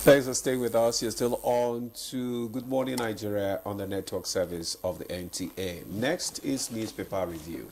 Thanks for staying with us. You're still on to Good Morning Nigeria on the network service of the NTA. Next is newspaper review.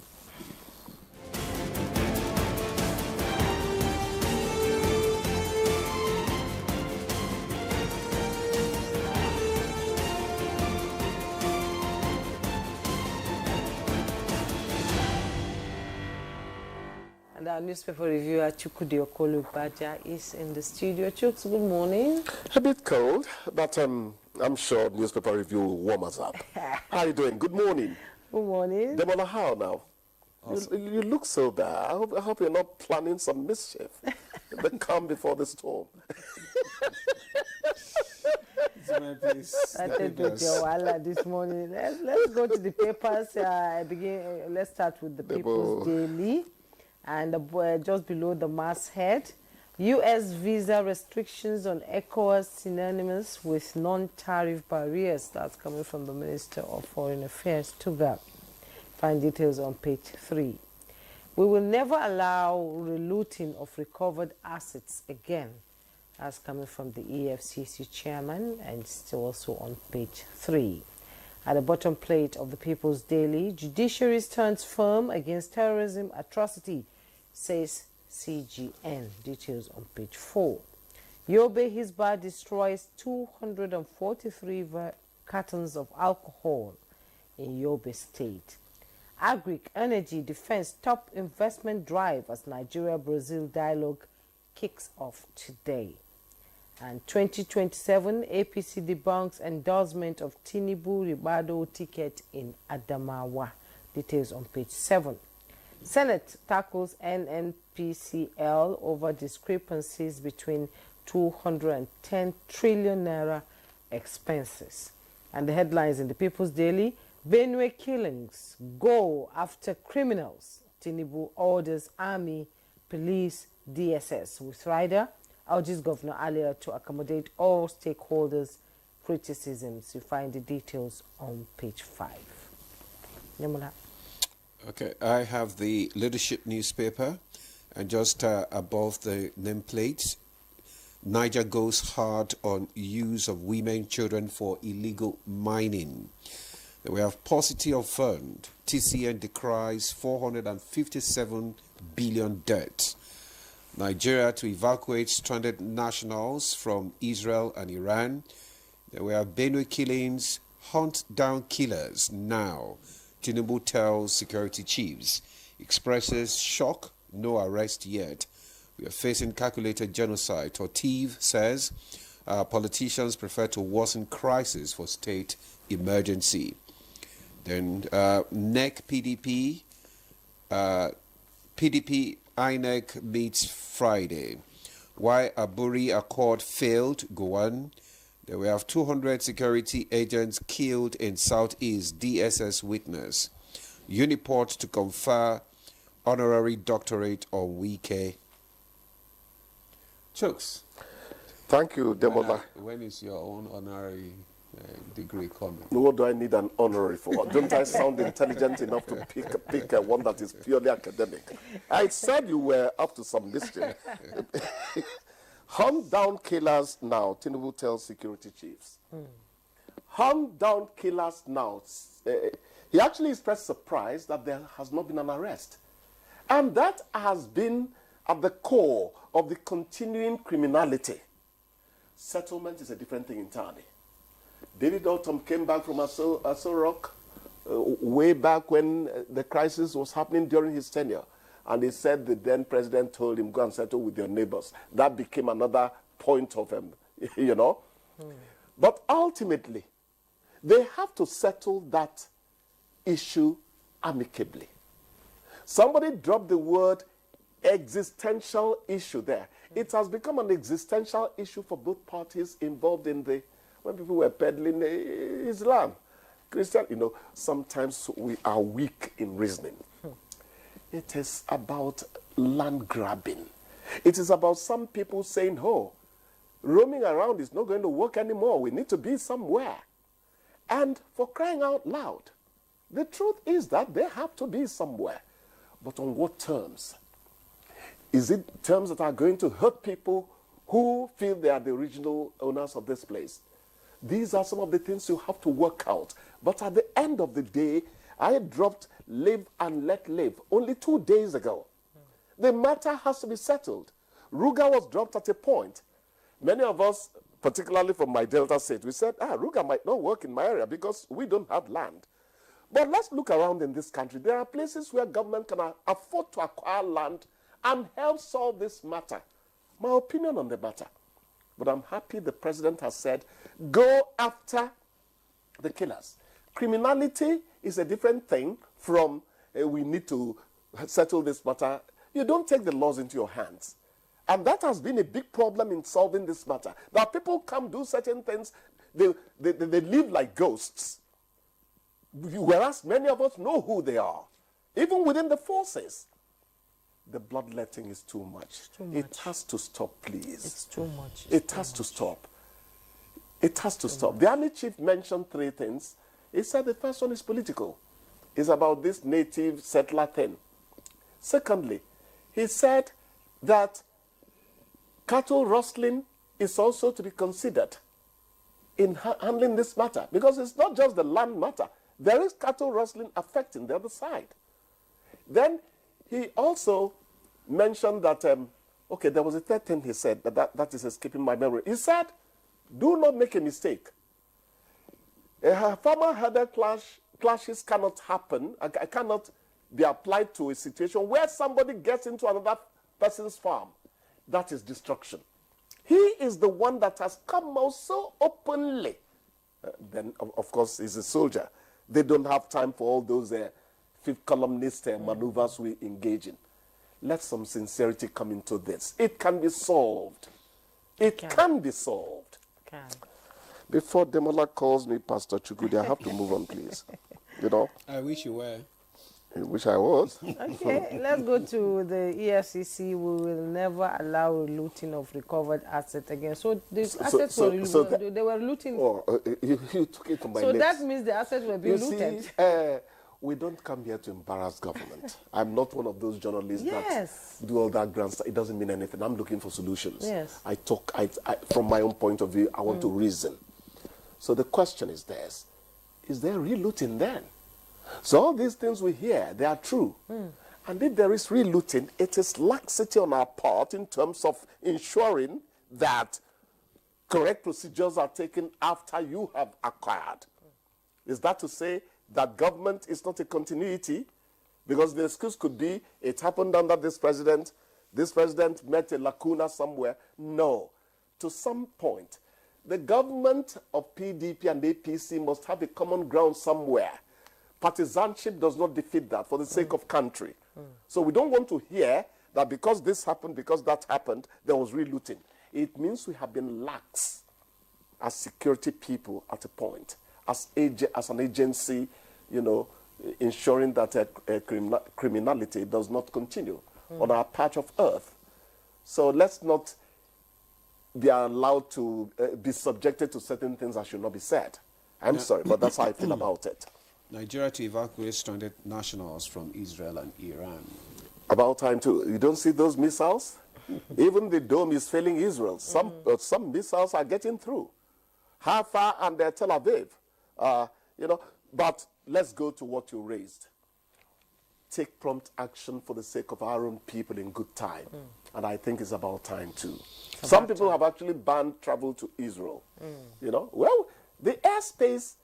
And our newspaper reviewer, Chukwudi Okolu-Baja, is in the studio. Chuks, good morning. A bit cold, but I'm sure newspaper review will warm us up. How are you doing? Good morning. Good morning. Demola, how now? Awesome. You look so bad. I hope you're not planning some mischief. The calm before the storm. Started with your wala this morning. Let's go to the papers. Let's start with the People's Daily. And just below the masthead, U.S. visa restrictions on ECOWAS synonymous with non-tariff barriers. That's coming from the Minister of Foreign Affairs, Tuga. Find details on page 3. We will never allow relooting of recovered assets again. That's coming from the EFCC chairman, and still also on page 3. At the bottom plate of the People's Daily, judiciary stands firm against terrorism atrocity, says CGN. Details on page 4. Yobe Hisbah destroys 243 cartons of alcohol in Yobe State. Agric Energy Defense top investment drive as Nigeria-Brazil dialogue kicks off today. And 2027, APC debunks endorsement of Tinubu Ribado ticket in Adamawa. Details on page 7. Senate tackles NNPCL over discrepancies between 210 trillion naira expenses. And the headlines in the People's Daily: Benue killings go after criminals. Tinubu orders army, police, DSS with rider. Urges Governor earlier to accommodate all stakeholders' criticisms. You find the details on page 5. Yamola. Okay, I have the leadership newspaper, and just above the nameplate, Niger goes hard on use of women children for illegal mining. We have paucity of fund. TCN decries 457 billion debt. Nigeria to evacuate stranded nationals from Israel and Iran. We have Benue killings, hunt down killers now. Tinubu tells security chiefs, expresses shock, no arrest yet. We are facing calculated genocide. Tortiv says politicians prefer to worsen crisis for state emergency. Then NEC PDP, PDP INEC meets Friday. Why Aburi Accord failed, go on. Then we have 200 security agents killed in Southeast, DSS witness. Uniport to confer honorary doctorate on Wike. Chooks. Thank you, Demola. When is your own honorary degree coming? What do I need an honorary for? Don't I sound intelligent enough to pick one that is purely academic? I said you were up to some mischief. Hunt down killers now, Tinubu tells security chiefs. Hunt down killers now. He actually expressed surprise that there has not been an arrest. And that has been at the core of the continuing criminality. Settlement is a different thing entirely. David Autumn came back from Aso Rock way back when the crisis was happening during his tenure. And he said the then president told him, go and settle with your neighbors. That became another point of him, you know. But ultimately, they have to settle that issue amicably. Somebody dropped the word existential issue there. It has become an existential issue for both parties involved in when people were peddling Islam. Christian, you know, sometimes we are weak in reasoning. It is about land grabbing. It is about some people saying, oh, roaming around is not going to work anymore. We need to be somewhere. And for crying out loud, the truth is that they have to be somewhere. But on what terms? Is it terms that are going to hurt people who feel they are the original owners of this place. These are some of the things you have to work out. But at the end of the day, I dropped live and let live only 2 days ago. The matter has to be settled. Ruga was dropped at a point. Many of us, particularly from my Delta state, we said, Ruga might not work in my area because we don't have land. But let's look around in this country. There are places where government can afford to acquire land and help solve this matter. My opinion on the matter. But I'm happy the president has said, go after the killers. Criminality is a different thing from we need to settle this matter. You don't take the laws into your hands. And that has been a big problem in solving this matter. That people come do certain things, they live like ghosts. Whereas many of us know who they are, even within the forces. The bloodletting is too much. Too much. It has to stop, please. It's too much. It has to stop. It has to stop. The army chief mentioned 3 things. He said the first one is political. It's about this native settler thing. Secondly, he said that cattle rustling is also to be considered in handling this matter, because it's not just the land matter. There is cattle rustling affecting the other side. Then he also mentioned that, okay, there was a third thing he said, that is escaping my memory. He said, do not make a mistake. Farmer-herder clashes cannot happen, cannot be applied to a situation where somebody gets into another person's farm. That is destruction. He is the one that has come out so openly. Then, of course, he's a soldier. They don't have time for all those fifth columnist maneuvers we engage in. Let some sincerity come into this. It can be solved. It can be solved. Can. Before Demola calls me Pastor Chukudi, I have to move on, please. You know? I wish you were. I wish I was. Okay, let's go to the EFCC. We will never allow looting of recovered assets again. So the assets they were looting. Oh, you took it from my lips. So that means the assets were being looted. See, we don't come here to embarrass government. I'm not one of those journalists that do all that grand stuff. It doesn't mean anything. I'm looking for solutions. Yes. I talk from my own point of view. I want to reason. So the question is this: is there real looting then? So all these things we hear, they are true. And if there is real looting, it is laxity on our part in terms of ensuring that correct procedures are taken after you have acquired. Is that to say that government is not a continuity? Because the excuse could be, it happened under this president met a lacuna somewhere. No. To some point, the government of PDP and APC must have a common ground somewhere. Partisanship does not defeat that for the sake of country. So we don't want to hear that because this happened, because that happened, there was real looting. It means we have been lax as security people at a point, as an agency, you know, ensuring that criminality does not continue on our patch of earth. So let's not be allowed to be subjected to certain things that should not be said. I'm sorry, but that's how I feel about it. Nigeria to evacuate stranded nationals from Israel and Iran. About time too. You don't see those missiles? Even the dome is failing Israel. Some missiles are getting through. Haifa and Tel Aviv. You know, but let's go to what you raised. Take prompt action for the sake of our own people in good time. And I think it's about time too. Some people have actually banned travel to Israel. You know, well, the airspace,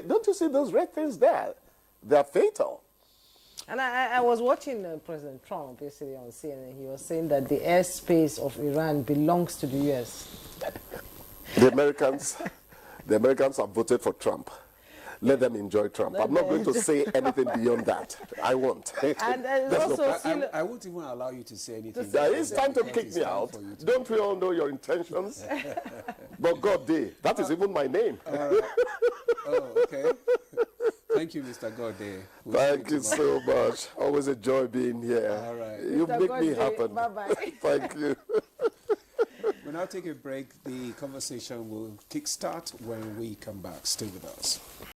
don't you see those red things there? They're fatal. And I was watching President Trump yesterday on CNN. He was saying that the airspace of Iran belongs to the U.S. The Americans have voted for Trump. Let them enjoy Trump. I'm not going to say anything beyond that. I won't. And also, I won't even allow you to say anything. There is time to kick me out. Don't we all know your intentions? But God did. That is even my name. Oh, okay. Thank you, Mr. Gode. Thank you so much. Always a joy being here. All right. You Mr. make me happen. Bye-bye. Thank you. We'll now take a break. The conversation will kickstart when we come back. Stay with us.